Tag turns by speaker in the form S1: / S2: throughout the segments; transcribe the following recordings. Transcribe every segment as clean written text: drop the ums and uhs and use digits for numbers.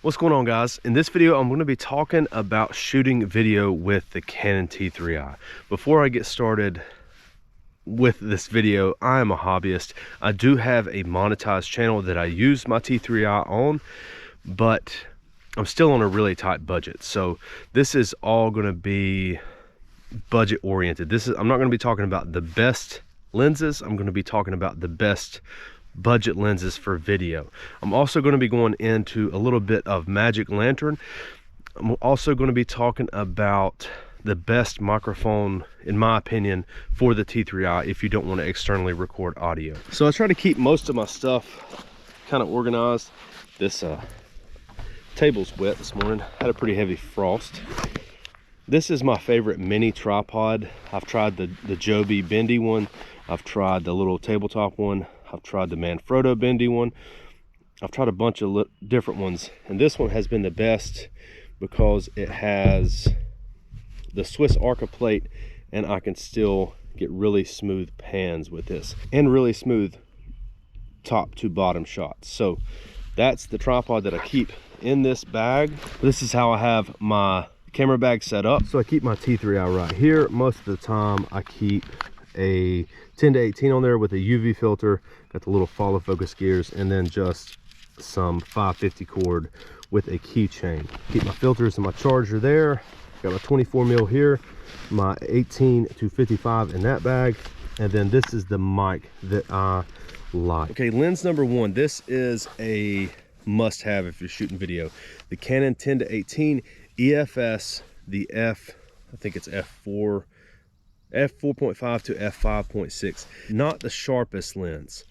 S1: What's going on, guys? In this video I'm going to be talking about shooting video with the Canon T3i. Before I get started with this video, I am a hobbyist. I do have a monetized channel that I use my T3i on, but I'm still on a really tight budget. So this is all going to be budget oriented. I'm not going to be talking about the best lenses. I'm going to be talking about the best budget lenses for video. I'm also going to be going into a little bit of magic lantern. I'm also going to be talking about the best microphone, in my opinion, for the T3i if you don't want to externally record audio. So I try to keep most of my stuff kind of organized. This table's wet this morning, had a pretty heavy frost. This is my favorite mini tripod. I've tried the Joby bendy one. I've tried the little tabletop one. I've tried the Manfrotto bendy one. I've tried a bunch of different ones, and this one has been the best because it has the Swiss Arca plate, and I can still get really smooth pans with this and really smooth top to bottom shots. So that's the tripod that I keep in this bag. This is how I have my camera bag set up. So I keep my T3i right here. Most of the time I keep a 10-18 on there with a UV filter, got the little follow focus gears, and then just some 550 cord with a keychain. Keep my filters and my charger there. Got my 24 mil here, my 18 to 55 in that bag, and then this is the mic that I like. Okay, lens number one. This is a must-have if you're shooting video. The Canon 10-18 EFS, the F, I think it's f4.5 to f5.6. Not the sharpest lens,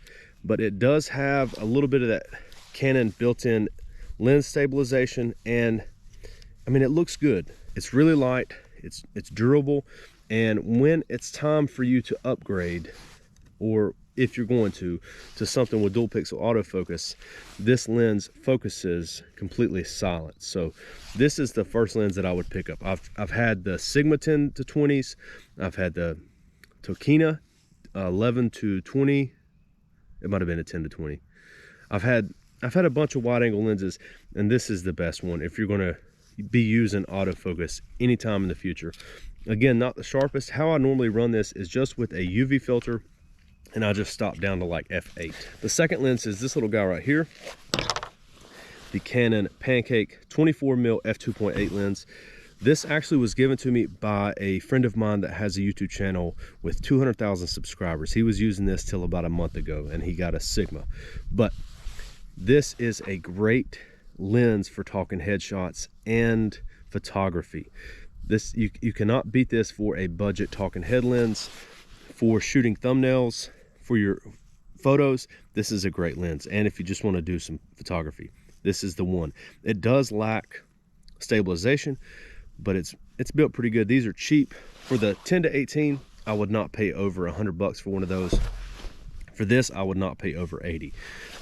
S1: but it does have a little bit of that Canon built-in lens stabilization, and I mean, it looks good. It's really light, it's durable, and when it's time for you to upgrade, or if you're going to something with dual pixel autofocus, this lens focuses completely silent. So this is the first lens that I would pick up. I've had the Sigma 10 to 20s, I've had the Tokina 11 to 20, it might have been a 10 to 20. I've had a bunch of wide angle lenses, and this is the best one if you're going to be using autofocus anytime in the future. Again, not the sharpest. How I normally run this is just with a UV filter, and I just stop down to like f8. The second lens is this little guy right here, the Canon Pancake 24 mil f2.8 lens. This actually was given to me by a friend of mine that has a YouTube channel with 200,000 subscribers. He was using this till about a month ago, and he got a Sigma. But this is a great lens for talking headshots and photography. This you cannot beat this for a budget talking head lens. For shooting thumbnails, for your photos, this is a great lens. And if you just want to do some photography, this is the one. It does lack stabilization, but it's built pretty good. These are cheap. For the 10-18, I would not pay over $100 for one of those. For this, I would not pay over 80.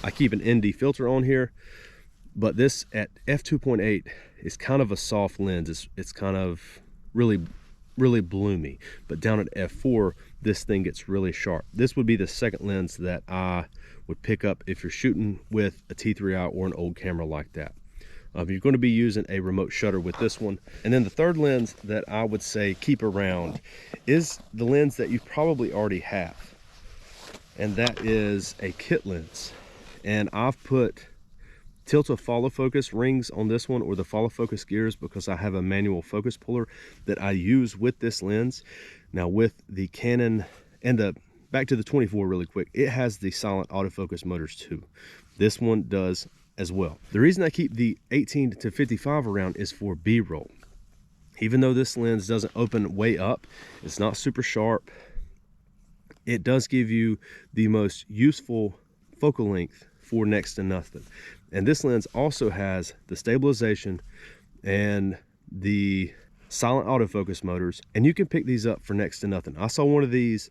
S1: I keep an ND filter on here, but this at f2.8 is kind of a soft lens. It's kind of really bloomy, but down at f4 this thing gets really sharp. This would be the second lens that I would pick up if you're shooting with a T3i or an old camera like that. You're going to be using a remote shutter with this one. And then the third lens that I would say keep around is the lens that you probably already have, and that is a kit lens. And I've put tilt to follow focus rings on this one, or the follow focus gears, because I have a manual focus puller that I use with this lens. Now with the Canon, and back to the 24 really quick, it has the silent autofocus motors too. This one does as well. The reason I keep the 18 to 55 around is for B-roll. Even though this lens doesn't open way up, it's not super sharp, it does give you the most useful focal length for next to nothing. And this lens also has the stabilization and the silent autofocus motors, and you can pick these up for next to nothing. I saw one of these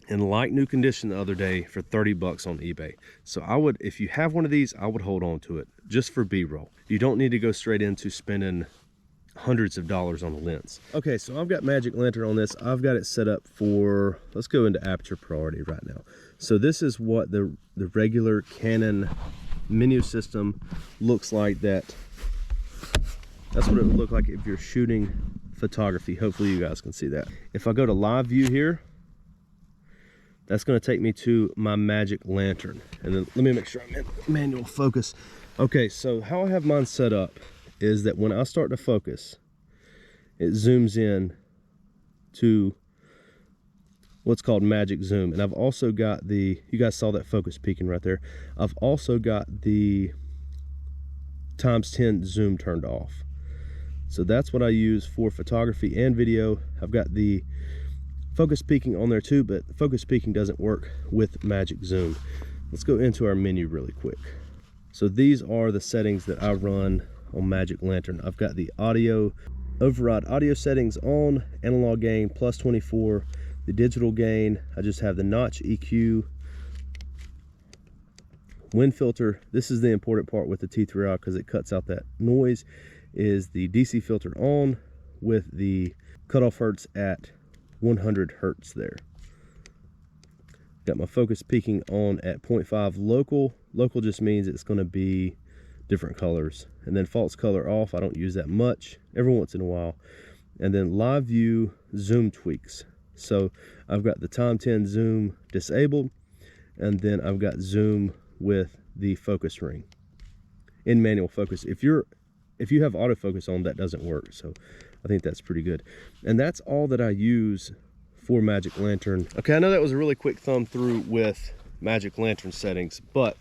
S1: in like new condition the other day for 30 bucks on eBay. So I would, if you have one of these, I would hold on to it just for B-roll. You don't need to go straight into spending hundreds of dollars on a lens. Okay, so I've got magic lantern on this. I've got it set up for, let's go into aperture priority right now. So this is what the regular Canon menu system looks like that That's what it would look like if you're shooting photography. Hopefully you guys can see that. If I go to live view here, that's going to take me to my Magic Lantern. And then let me make sure I'm in manual focus. Okay, so how I have mine set up is that when I start to focus, it zooms in to what's called magic zoom. And I've also got the, you guys saw that focus peaking right there. I've also got the ×10 zoom turned off. So that's what I use for photography and video. I've got the focus peaking on there too, but focus peaking doesn't work with magic zoom. Let's go into our menu really quick. So these are the settings that I run on Magic Lantern. I've got the audio, override audio settings on, analog gain +24, the digital gain. I just have the notch EQ, wind filter. This is the important part with the T3i because it cuts out that noise, is the DC filter on with the cutoff hertz at 100 hertz there. Got my focus peaking on at 0.5 local. Local just means it's going to be different colors. And then false color off. I don't use that much, every once in a while. And then live view zoom tweaks. So I've got the ×10 zoom disabled, and then I've got zoom with the focus ring in manual focus. If you have autofocus on, that doesn't work. So I think that's pretty good. And that's all that I use for Magic Lantern. Okay, I know that was a really quick thumb through with Magic Lantern settings, but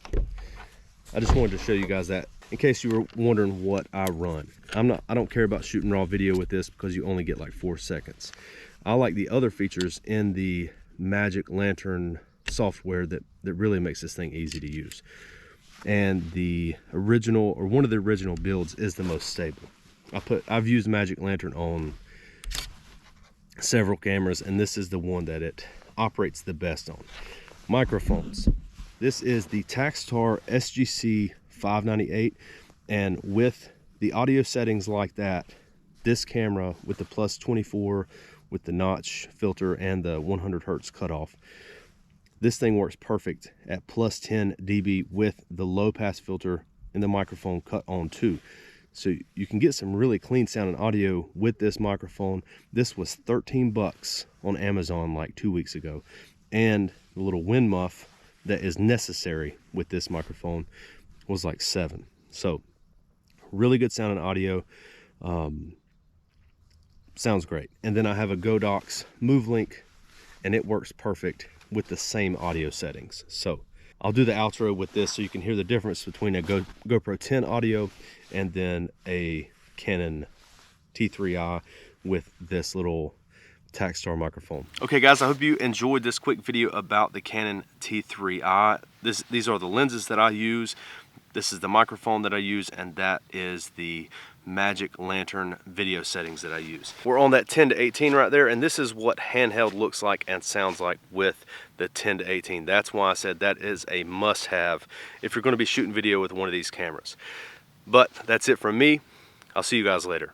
S1: I just wanted to show you guys that in case you were wondering what I run. I don't care about shooting raw video with this because you only get like 4 seconds. I like the other features in the Magic Lantern software that really makes this thing easy to use. And the original, or one of the original builds, is the most stable. I've used Magic Lantern on several cameras, and this is the one that it operates the best on. Microphones. This is the Takstar SGC 598, and with the audio settings like that, this camera with the +24, with the notch filter and the 100 hertz cutoff, this thing works perfect at +10 dB with the low pass filter and the microphone cut on too. So you can get some really clean sound and audio with this microphone. This was 13 bucks on Amazon like 2 weeks ago. And the little wind muff that is necessary with this microphone was like 7. So really good sound and audio. Sounds great. And then I have a Godox MoveLink, and it works perfect with the same audio settings. So I'll do the outro with this so you can hear the difference between a GoPro 10 audio and then a Canon T3i with this little Takstar microphone. Okay guys, I hope you enjoyed this quick video about the Canon T3i. These are the lenses that I use. This is the microphone that I use, and that is the Magic Lantern video settings that I use. We're on that 10 to 18 right there, and this is what handheld looks like and sounds like with the 10 to 18. That's why I said that is a must-have if you're going to be shooting video with one of these cameras. But that's it from me. I'll see you guys later.